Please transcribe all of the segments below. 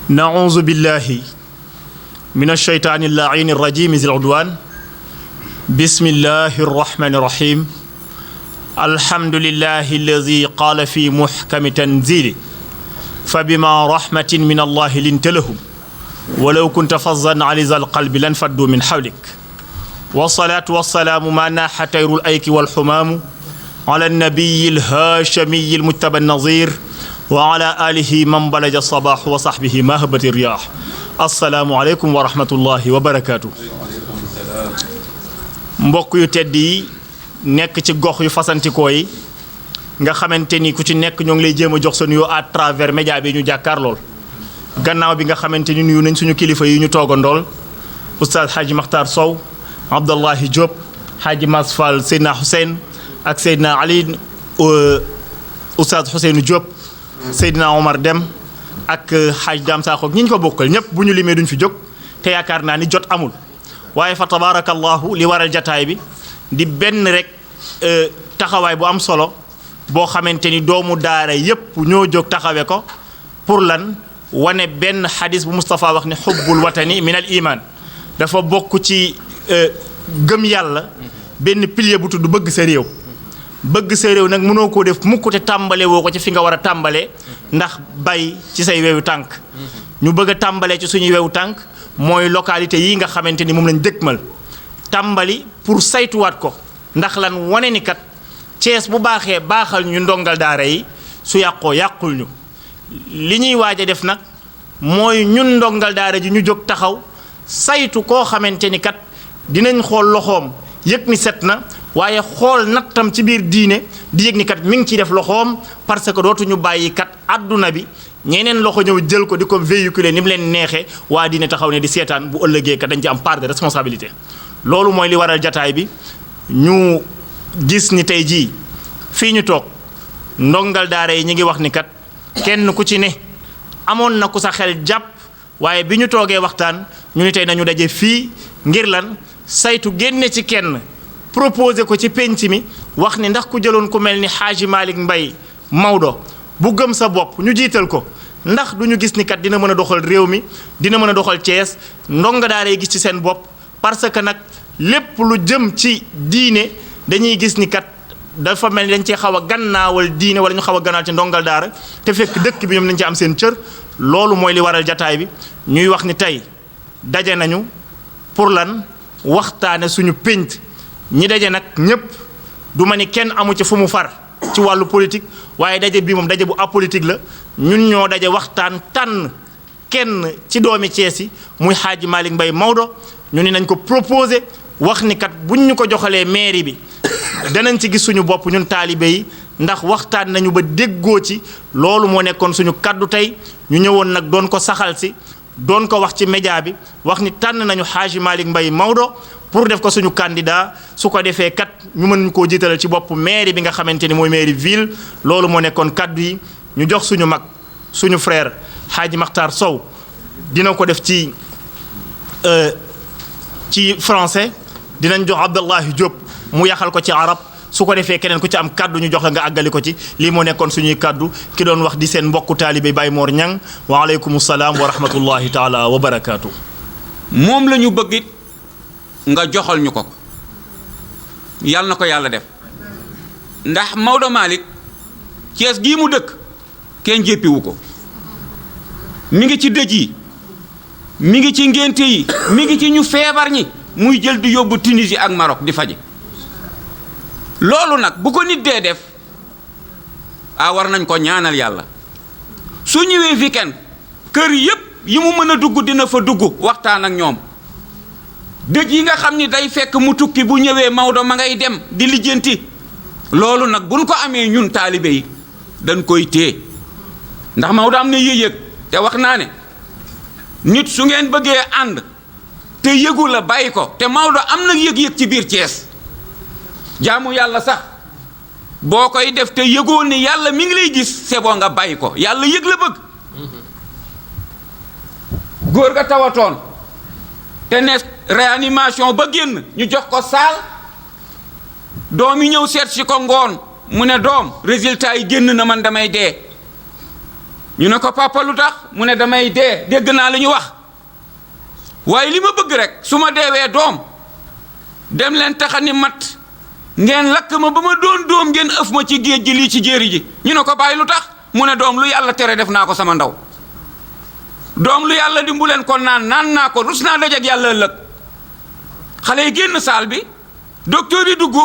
نعوذ بالله من الشيطان اللعين الرجيم ذي العدوان بسم الله الرحمن الرحيم الحمد لله الذي قال في محكم تنزيله فبما رحمة من الله لنت لهم ولو كنت فظا غليظ القلب لانفضوا من حولك والصلاة والسلام ما ناح طير الأيك والحمام على النبي الهاشمي المجتبى النظير وعلى آله من بلج الصباح وصحبه مهبة الرياح السلام عليكم ورحمة الله وبركاته mbokk yu tedd yi nekk ci gox yu fasantikoo yi nga xamante ni ku ci nekk ñoo ngi lay jéem a jox sa nuyoo à travers média bi ñu jàkkaar lool gannaaw bi nga xamante ni nuyu nañ suñu kilifa yi ñu toogandool oustaz Hadji Makhtar Sow Abdallahi Diop Hadji Masfal Seydina Hussein ak Seydina Ali oustaz Husseinu Diop Seydina Omar Dem ak Hadj Dam Sakho ñi ñu ko bokkal ñëpp bu ñu limee duñ fi jóg te yaakaar naa ni jot amul waaye fa tabarakallahu li waral jataay bi di benn rek taxawaay bu am solo boo xamante ni doomu daara yépp ñoo jóg taxawe ko pour lan wane benn xadis bu Moustapha wax ne xubbul watani min al iman dafa bokk ci gëm yàlla benn pilier bu tudd bëgg sa réew bëgg sa réew nag mënoo koo def mukk te tàmbale woo ko ci fi nga war a tàmbalee ndax bay ci say wewu tànk ñu bëgg a tàmbalee ci suñuy wewu tànk mooy localité yi nga xamante ni moom lañ dëkkmal tàmbali pour saytuwaat ko ndax lan wane ni kat Cees bu baaxee baaxal ñu ndongal daara yi su yàqoo yàqul ñu li ñuy waaj a def nag mooy ñun ndongal daara ji ñu jóg taxaw saytu koo xamante ni kat dinañ xool loxoom yëg ni set na waaye xool nattam ci biir diine di yëg ni kat mi ngi ciy def loxoom parce que dootuñu bàyyi kat adduna bi ñeneen loxo ñëw jël ko di ko véhiculer ni mu leen neexee waa diine taxaw ne di seetaan bu ëllëgee kat dañ ci am part de responsabilité. loolu mooy li waral jataay bi ñu gis ni tey jii fii ñu toog ndongal daara yi ñu ngi wax ni kat kenn ku ci ne amoon na ku sa xel jàpp waaye bi ñu toogee waxtaan ñu ni tey nañu daje fii ngir lan saytu génne ci kenn. proposé ko ci penc mi wax ni ndax ku jëloon ku mel ni Hadji Malick Mbaye Maodo bu gëm sa bopp ñu jiital ko ndax du ñu gis ni kat dina mën a doxal réew mi dina mën a doxal Thiès ndonga daara yi gis ci seen bopp parce que nag lépp lu jëm ci diine dañuy gis ni kat dafa mel ni dañ cee xaw a gannaawal diine wala ñu xaw a gannaawal ci ndongal daara te fekk dëkk bi ñoom dañ ci am seen cër loolu mooy li waral jataay bi ñuy wax ni tey daje nañu pour lan waxtaane suñu pénc ñi daje nag ñëpp du ma ni kenn amu ci fu mu far ci wàllu politique waaye daje bii moom daje bu apolitique la ñun ñoo daje waxtaan tànn kenn ci doomi Cees yi muy Hadji Malick Mbaye Maodo ñu ni nañ ko proposé wax ni kat buñ ñu ko joxalee mairie bi danañ ci gis suñu bopp ñun taalibe yi ndax waxtaan nañu ba déggoo ci loolu moo nekkoon suñu kaddu tey ñu ñëwoon nag doon ko saxal si doon ko wax ci média bi wax ni tànn nañu Hadji Malick Mbaye Maodo pour def ko suñu candidat su ko defee kat ñu mën koo jiitalal ci bopp mairie bi nga xamante ni mooy mairie ville loolu moo nekkoon kaddu yi ñu jox suñu mag suñu frère Hadji Makhtar Sow dina ko def ci français dinañ jox Abdallahi Diop mu yaxal ko ci arab su ko defee keneen ku ci am kaddu ñu jox la nga àggali ko ci lii moo nekkoon suñuy kaddu ki doon wax di seen mbokku taalibe Baye Mor Niang wa aleykum salaam wa rahmatullahi taala wa barakaatu. moom la ñu bëgg it nga joxal ñu ko yàlla na ko yàlla def ndax Maodo Malick Cees gii mu dëkk kenn jéppiwu ko mi ngi ci dëj yi mi ngi ci ngénte yi mi ngi ci ñu feebar ñi muy jël di yóbbu Tunisie ak Maroc di faji loolu nag bu ko nit dee def war nañ ko ñaanal yàlla su ñëwee weekend kër yépp yi mu mën a dugg dina fa dugg waxtaan ak ñoom dëj yi nga xam ni day fekk mu tukki bu ñëwee Maodo ma ngay dem di lijjanti loolu nag buñ ko amee ñun taalibe yi dañ koy téye ndax Maodo am na yëg-yëg te wax naa ne nit su ngeen bëggee ànd te yëgu la bàyyi ko te Maodo am na yëg-yëg ci biir Thiès jaamu yàlla sax boo koy def te yëgoo ni yàlla mi ngi lay gis c'est bon nga bàyyi ko yàlla yëg la bëgg góor ga tawatoon te ne réanimation ba génn ñu jox ko saal doom yi ñëw seet si ko ngoon mu ne doom résultat yi génn na man damay dee ñu ne ko papa lu tax mu ne damay dee dégg naa li ñu wax waaye li ma bëgg rek su ma deewee doom dem leen taxani mat ngeen lakk ma ba ma doon doom ngeen ëf ma ci géej gi lii ci jéeri ji ñu ne ko bàyyi lu tax mu ne doom lu yàlla tere def naa ko sama ndaw doom lu yàlla dimbu leen ko naan naa ko rus naa dajeek yàlla ëllëg xale yi génn saal bi docteur yi dugg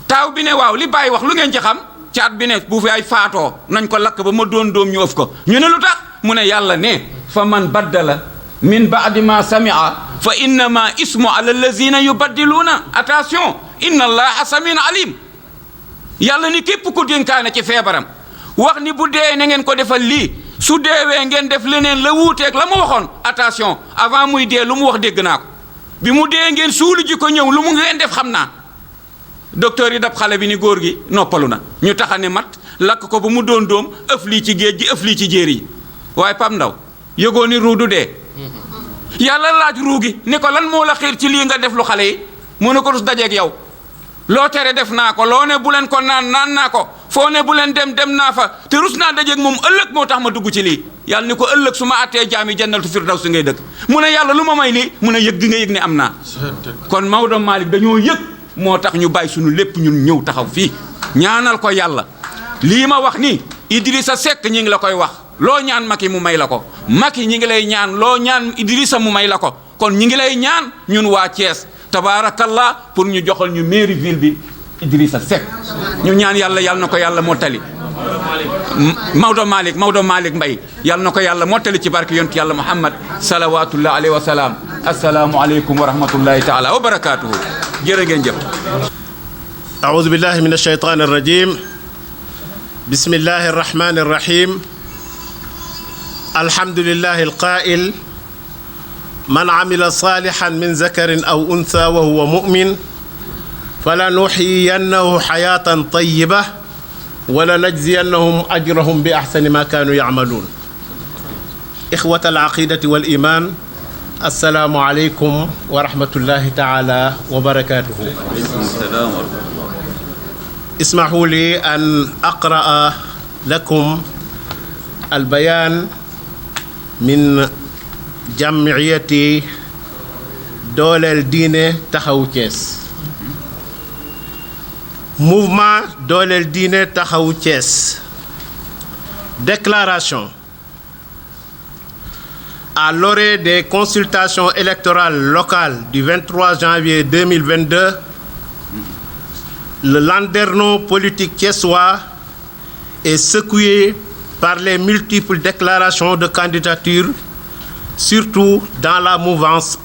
taaw bi ne waaw li bàyyi wax lu ngeen ci xam caat bi ne bu fi ay faatoo nañ ko lakk ba ma doon doom ñu ëf ko ñu ne lu tax mu ne yàlla ne fa man baddala min baadi ma samia fa innama ismu ala allazina yubaddiluuna attention inna allaha samin alim yàlla ni képp ku dénkaane ci feebaram wax ni bu dee na ngeen ko defal lii su deewee ngeen def leneen la wuuteeg la mu waxoon attention avant muy dee lu mu wax dégg naa ko bi mu dee ngeen suulu ji ko ñëw lu mu ngeen def xam naa docteur yi dab xale bi ni góor gi noppalu na ñu taxane mat lakk ko ba mu doon doom ëf lii ci géej gi ëf lii ci jéeri yi waaye Pam Ndaw yëgoo ni ruu du dee yàlla laaj ruu gi ni ko lan moo la xiir ci lii nga def lu xale yi mu ne ko rus dajeeg yow loo tere def naa ko loo ne bu leen ko naan naa ko foo ne bu leen dem naa fa te rus naa dajeeg moom ëllëg moo tax ma dugg ci lii yàlla ni ko ëllëg su ma attee jaami jannatu firdaws si ngay dëkk mu ne yàlla lu ma may lii mu ne yëg gi nga yëg ni am naa kon Maodo Malick dañoo yëg moo tax ñu bàyyi suñu lépp ñun ñëw taxaw fii ñaanal ko yàlla lii ma wax ni Idrissa Seck ñi ngi la koy wax loo ñaan Macky mu may la ko Macky ñi ngi lay ñaan loo ñaan Idrissa mu may la ko kon ñi ngi lay ñaan ñun waa Thiès tabaarakallah pour ñu joxal ñu mairie ville bi Idrissa Seck ñu ñaan yàlla na ko yàlla mottali Maodo Malick Mbaye yàlla na ko yàlla mottali ci barke yonent yàlla Muhammad salawatullah alayhi wa salaam assalaamu aleykum wa rahmatullahi taala wa barakatuhu jërë ngeen jëf أعوذ بالله من الشيطان الرجيم بسم الله الرحمن الرحيم الحمد لله القائل من عمل صالحا من ذكر أو أنثى وهو مؤمن فلنحيينه حياة طيبة ولنجزينهم أجرهم بأحسن ما كانوا يعملون إخوة العقيدة والإيمان السلام عليكم ورحمة الله تعالى وبركاته اسمحوا لي أن أقرأ لكم البيان من جمعية dooleel diine taxawu Thiès mouvement dooleel diine taxawu Thiès déclaration à l'orée des consultations électorales locales du 23 janvier 2022 le landerneau politique thiessois est secoué par les multiples déclarations de candidature, surtout dans la mouvance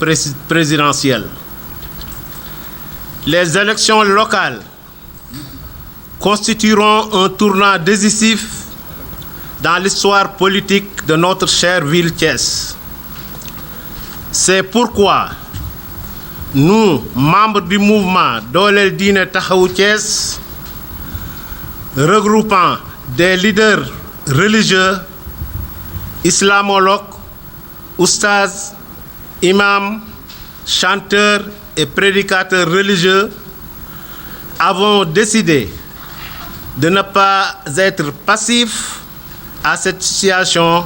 présidentielle. Les élections locales constitueront un tournant décisif dans l'histoire politique de notre chère ville Thiès. C'est pourquoi nous, membres du mouvement Dooleel Diine Taxawu Thiès, regroupant des leaders religieux, islamologues, oustas, imams, chanteurs et prédicateurs religieux, avons décidé de ne pas être passifs à cette situation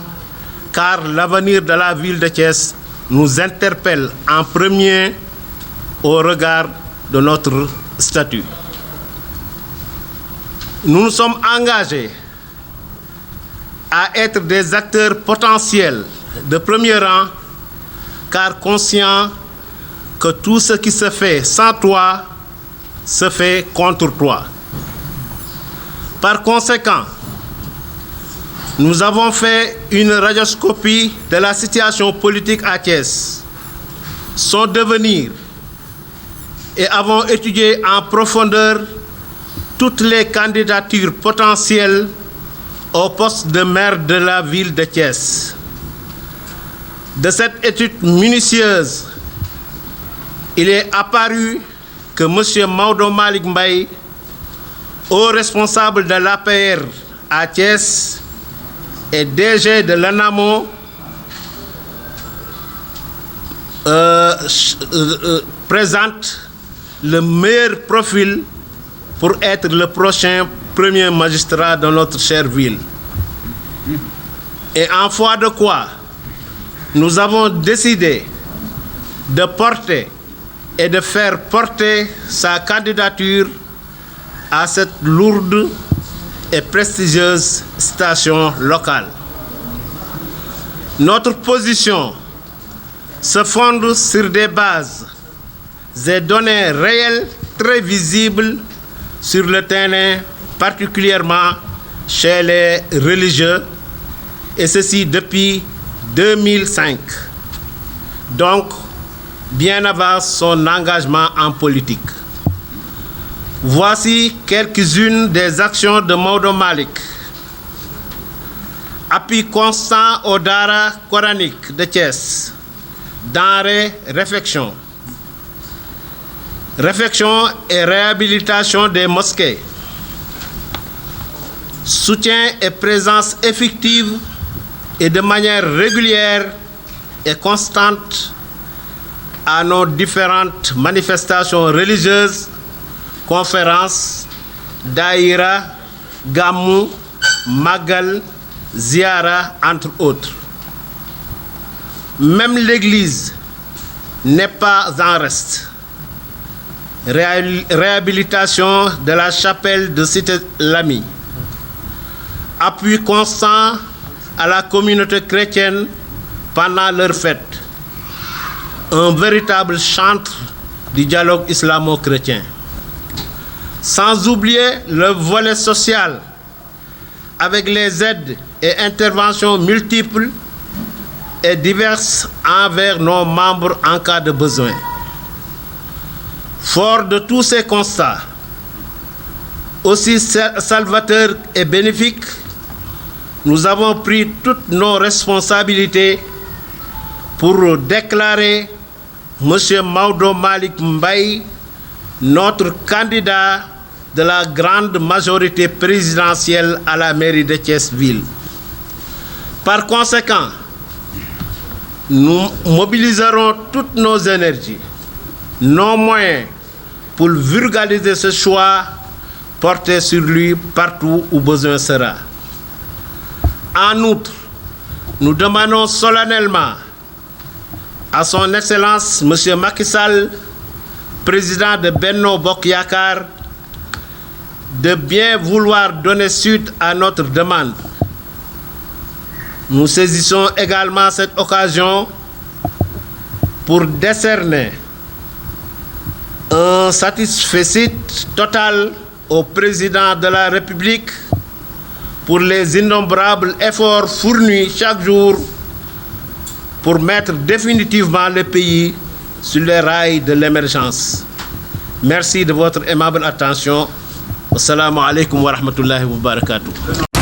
car l'avenir de la ville de Thiès nous interpelle en premier au regard de notre statut. Nous nous sommes engagés à être des acteurs potentiels de premier rang, car conscients que tout ce qui se fait sans toi se fait contre toi. Par conséquent, nous avons fait une radioscopie de la situation politique à Thiès, son devenir, et avons étudié en profondeur toutes les candidatures potentielles au poste de maire de la ville de Thiès. De cette étude minutieuse, il est apparu que M. Maodo Malick Mbaye, haut responsable de l'APR à Thiès et DG de l'ANAMO, présente le meilleur profil pour être le prochain premier magistrat de notre chère ville. Et en foi de quoi, nous avons décidé de porter et de faire porter sa candidature à cette lourde et prestigieuse station locale. Notre position se fonde sur des bases et données réelles très visibles sur le terrain, particulièrement chez les religieux, et ceci depuis 2005, donc bien avant son engagement en politique. Voici quelques-unes des actions de Maodo Malick. Appui constant au Dara coranique de Thiès. Denrées, réfection. Réfection et réhabilitation des mosquées. Soutien et présence effective et de manière régulière et constante à nos différentes manifestations religieuses, conférences, daïra, gamou, magal, ziara, entre autres. Même l'Église n'est pas en reste. Réhabilitation de la chapelle de Cité Lamy. Appui constant à la communauté chrétienne pendant leur fête. Un véritable chantre du dialogue islamo-chrétien. Sans oublier le volet social avec les aides et interventions multiples et diverses envers nos membres en cas de besoin. Fort de tous ces constats, aussi salvateurs et bénéfiques, nous avons pris toutes nos responsabilités pour déclarer M. Maodo Malick Mbaye notre candidat de la grande majorité présidentielle à la mairie de Thiès-Ville. Par conséquent, nous mobiliserons toutes nos énergies, nos moyens pour vulgariser ce choix porté sur lui partout où besoin sera. En outre, nous demandons solennellement à son Excellence M. Macky Sall, président de Benno Bokk Yakaar, de bien vouloir donner suite à notre demande. Nous saisissons également cette occasion pour décerner un satisfecit total au président de la République pour les innombrables efforts fournis chaque jour pour mettre définitivement le pays sur les rails de l'émergence. Merci de votre aimable attention. Assalamu alaikum wa rahmatullahi wa barakatuh.